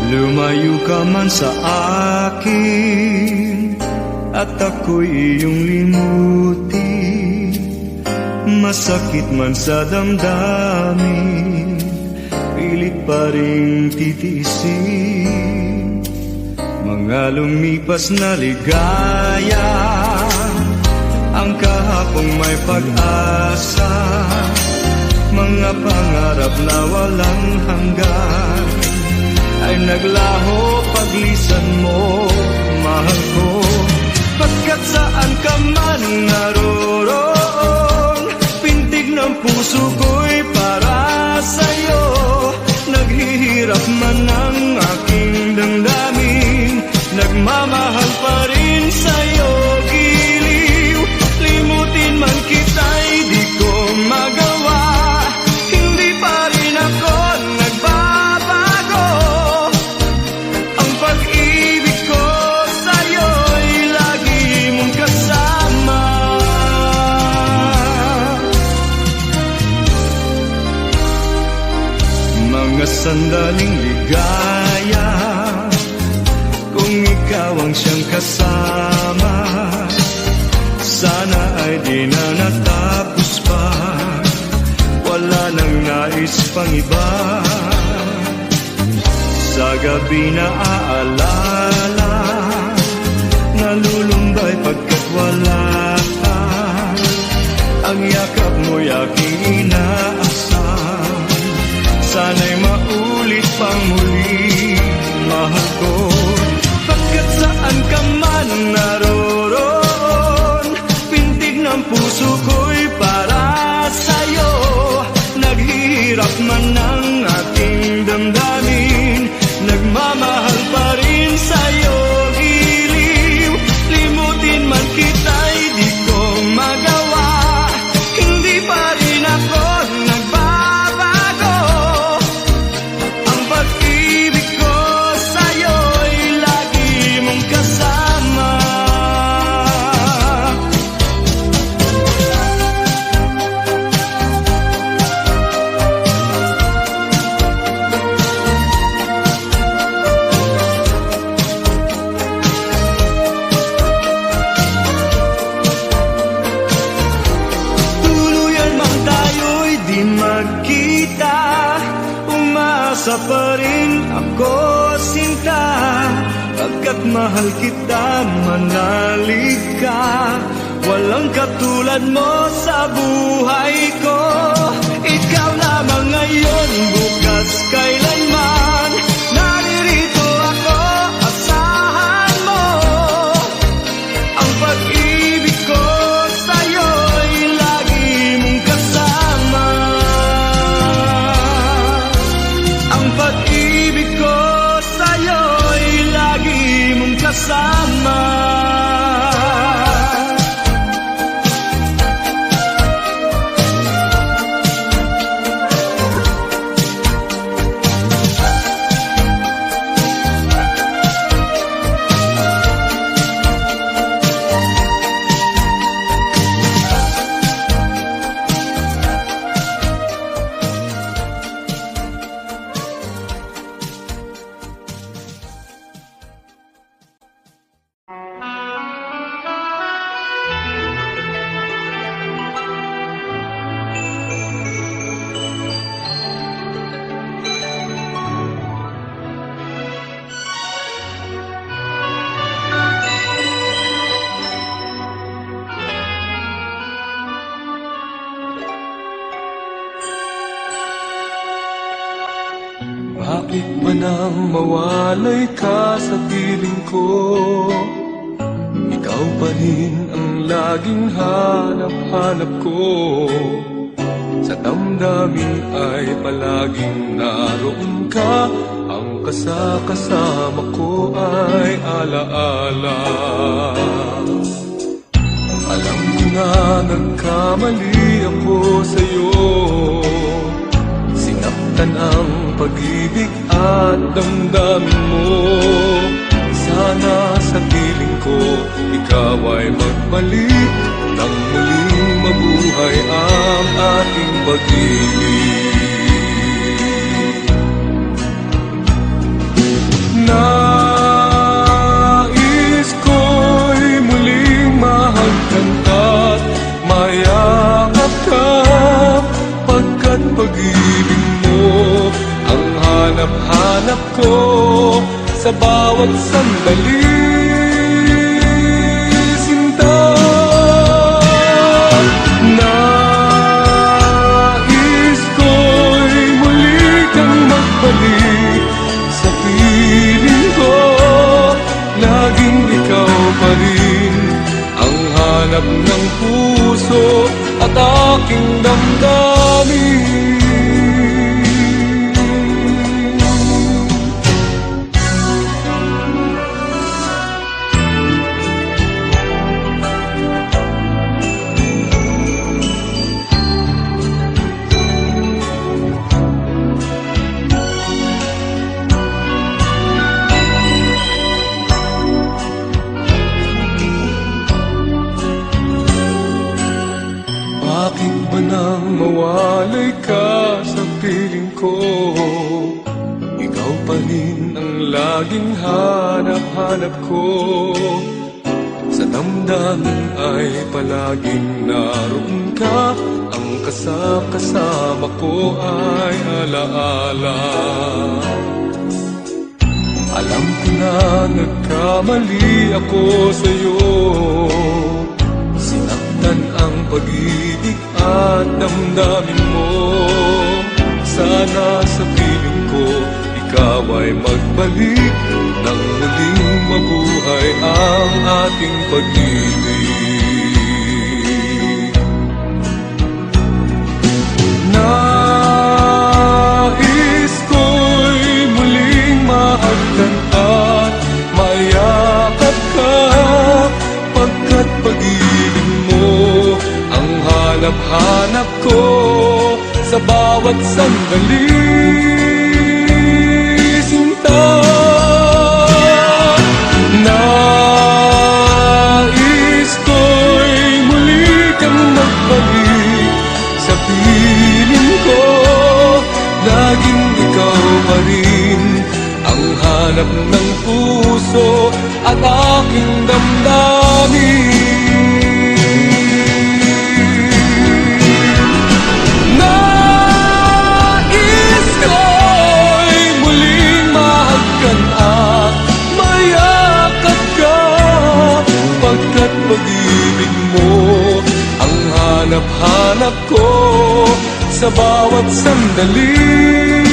Lumayo ka man sa akin at ako'y iyong limutin. Masakit man sa damdamin, pilit pa rin titiisin. Mga lumipas na ligaya, ang kahapong may pag-asa. Mga pangarap na walang hanggan ay naglaho paglisan mo, mahal ko. Pagkat saan ka man naroon, pintig ng puso ko'y para sa'yo. Naghihirap man ang aking damdamin, nagmamahal pa rin sa'yo, giliw. Limutin man kita'y di ko magawa, hindi pa rin ako nagbabago. Ang pag-ibig ko sa'yo'y lagi mong kasama. Mga sandaling ligaya, kung ikaw ang siyang kasama, sana ay di na natapos pa, wala nang nais pang iba. Sa gabi na aalala, nalulumbay pagkat wala ka. Ang yakap mo'y aking inaasam, sana'y maulit pang muli, mahal ko. Pagkat saan ka man naroon, pintig ng puso ko'y para sa'yo. Naghihirap man ang aking damdamin, nagmamahal pa rin sa'yo, giliw. Limutin man kita'y di ko magawa, hindi pa rin ako nagbabago. Ang pag-ibig ko sa'yo'y lagi mong kasama. Tuluyan mang tayo'y di magkita, umasa pa rin ako, sinta. Pagkat mahal kita, manalig ka, walang katulad mo sa buhay ko. Ikaw lamang ngayon, bukas, kailanman, naririto ako, asahan mo. Ang pag-ibig ko sa'yo'y lagi mong kasama. Ang pag-ibig ko sa'yo'y lagi mong kasama. Bakit ba nang mawalay ka sa piling ko? Ikaw pa rin ang laging hanap-hanap ko. Sa damdamin ay palaging naroon ka, ang kasama ko ay alaala. Alam ko na nagkamali ako sa'yo, sinaktan ang pag-ibig at damdamin mo. Sana sa piling ko ikaw ay magbalik, nang muling mabuhay ang ating pag-ibig. pag-ibig mo ang hanap-hanap ko sa bawat sandali. Sinta, nais ko'y muli kang magbalik sa piling ko. Laging ikaw pa rin ang hanap ng puso at aking damdamin. Bakit ba nang mawalay ka sa piling ko? Ikaw pa rin ang laging hanap-hanap ko. Sa damdamin ay palaging naroon ka. Ang kasama ko ay alaala. Alam ko na nagkamali ako sa'yo. Sinaktan ang pag-ibig at damdamin mo. Sana sa piling ko ikaw ay magbalik nang muling mabuhay ang ating pag-ibig. Nais ko'y muling mahagkan at mayakap ka, pagkat pag-ibig mo ang hanap-hanap ko sa bawat sandali. Sinta, nais ko'y muli kang magbalik sa piling ko. Laging ikaw pa rin ang hanap ng puso at aking damdamin. Pagkat pag-ibig mo ang hanap-hanap ko sa bawat sandali.